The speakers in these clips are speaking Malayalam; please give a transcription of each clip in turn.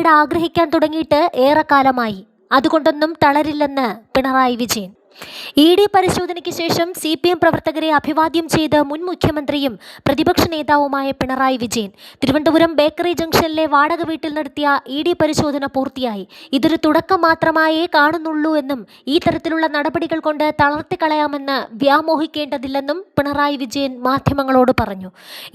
വീട് ആഗ്രഹിക്കാൻ തുടങ്ങിയിട്ട് ഏറെക്കാലമായി. അതുകൊണ്ടൊന്നും തളരില്ലെന്ന് പിണറായി വിജയൻ. ED പരിശോധനയ്ക്ക് ശേഷം CPM പ്രവർത്തകരെ അഭിവാദ്യം ചെയ്ത് മുൻ മുഖ്യമന്ത്രിയും പ്രതിപക്ഷ നേതാവുമായ പിണറായി വിജയൻ തിരുവനന്തപുരം ബേക്കറി ജംഗ്ഷനിലെ വാടക വീട്ടിൽ നടത്തിയ ED പരിശോധന പൂർത്തിയായി. ഇതൊരു തുടക്കം മാത്രമായേ കാണുന്നുള്ളൂ എന്നും ഈ തരത്തിലുള്ള നടപടികൾ കൊണ്ട് തളർത്തിക്കളയാമെന്ന് വ്യാമോഹിക്കേണ്ടതില്ലെന്നും പിണറായി വിജയൻ മാധ്യമങ്ങളോട് പറഞ്ഞു.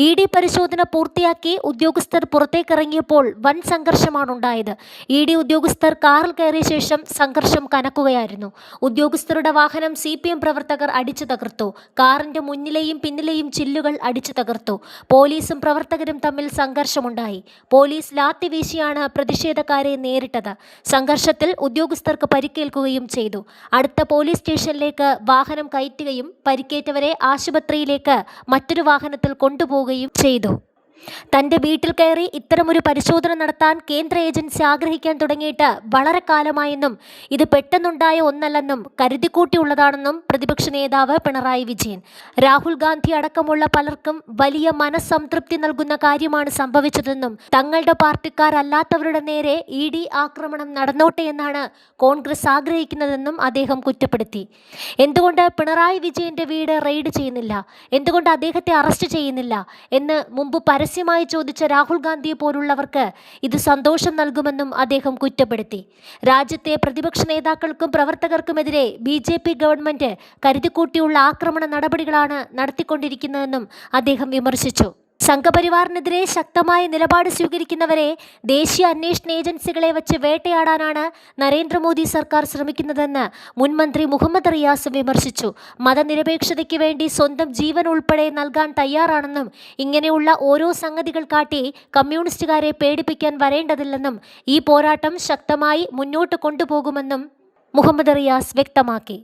ED പരിശോധന പൂർത്തിയാക്കി ഉദ്യോഗസ്ഥർ പുറത്തേക്കിറങ്ങിയപ്പോൾ വൻ സംഘർഷമാണുണ്ടായത്. ED ഉദ്യോഗസ്ഥർ കാറിൽ കയറിയ ശേഷം സംഘർഷം കനക്കുകയായിരുന്നു. ഉദ്യോഗസ്ഥരുടെ വാഹനം CPM പ്രവർത്തകർ അടിച്ചു തകർത്തു. കാറിന്റെ മുന്നിലെയും പിന്നിലെയും ചില്ലുകൾ അടിച്ചു തകർത്തു. പോലീസും പ്രവർത്തകരും തമ്മിൽ സംഘർഷമുണ്ടായി. പോലീസ് ലാത്തി വീശിയാണ് പ്രതിഷേധക്കാരെ നേരിട്ടത്. സംഘർഷത്തിൽ ഉദ്യോഗസ്ഥർക്ക് പരിക്കേൽക്കുകയും ചെയ്തു. അടുത്ത പോലീസ് സ്റ്റേഷനിലേക്ക് വാഹനം കയറ്റുകയും പരിക്കേറ്റവരെ ആശുപത്രിയിലേക്ക് മറ്റൊരു വാഹനത്തിൽ കൊണ്ടുപോവുകയും ചെയ്തു. തന്റെ വീട്ടിൽ കയറി ഇത്തരമൊരു പരിശോധന നടത്താൻ കേന്ദ്ര ഏജൻസി ആഗ്രഹിക്കാൻ തുടങ്ങിയിട്ട് വളരെ കാലമായെന്നും ഇത് പെട്ടെന്നുണ്ടായ ഒന്നല്ലെന്നും കരുതിക്കൂട്ടിയുള്ളതാണെന്നും പ്രതിപക്ഷ നേതാവ് പിണറായി വിജയൻ. രാഹുൽ ഗാന്ധി അടക്കമുള്ള പലർക്കും വലിയ മനസ്സംതൃപ്തി നൽകുന്ന കാര്യമാണ് സംഭവിച്ചതെന്നും തങ്ങളുടെ പാർട്ടിക്കാരല്ലാത്തവരുടെ നേരെ ED ആക്രമണം നടന്നോട്ടെ എന്നാണ് കോൺഗ്രസ് ആഗ്രഹിക്കുന്നതെന്നും അദ്ദേഹം കുറ്റപ്പെടുത്തി. എന്തുകൊണ്ട് പിണറായി വിജയന്റെ വീട് റെയ്ഡ് ചെയ്യുന്നില്ല, എന്തുകൊണ്ട് അദ്ദേഹത്തെ അറസ്റ്റ് ചെയ്യുന്നില്ല എന്ന് മുമ്പ് പരസ്യമായി ചോദിച്ച രാഹുൽ ഗാന്ധിയെ പോലുള്ളവർക്ക് ഇത് സന്തോഷം നൽകുമെന്നും അദ്ദേഹം കുറ്റപ്പെടുത്തി. രാജ്യത്തെ പ്രതിപക്ഷ നേതാക്കൾക്കും പ്രവർത്തകർക്കുമെതിരെ BJP ഗവൺമെന്റ് കരുതിക്കൂട്ടിയുള്ള ആക്രമണ നടപടികളാണ് നടത്തിക്കൊണ്ടിരിക്കുന്നതെന്നും അദ്ദേഹം വിമർശിച്ചു. സംഘപരിവാറിനെതിരെ ശക്തമായ നിലപാട് സ്വീകരിക്കുന്നവരെ ദേശീയ അന്വേഷണ ഏജൻസികളെ വച്ച് വേട്ടയാടാനാണ് നരേന്ദ്രമോദി സർക്കാർ ശ്രമിക്കുന്നതെന്ന് മുൻ മന്ത്രി മുഹമ്മദ് റിയാസ് വിമർശിച്ചു. മതനിരപേക്ഷതയ്ക്ക് വേണ്ടി സ്വന്തം ജീവൻ ഉൾപ്പെടെ നൽകാൻ തയ്യാറാണെന്നും ഇങ്ങനെയുള്ള ഓരോ സംഗതികൾ കാട്ടി കമ്മ്യൂണിസ്റ്റുകാരെ പേടിപ്പിക്കാൻ വരേണ്ടതില്ലെന്നും ഈ പോരാട്ടം ശക്തമായി മുന്നോട്ട് കൊണ്ടുപോകുമെന്നും മുഹമ്മദ് റിയാസ് വ്യക്തമാക്കി.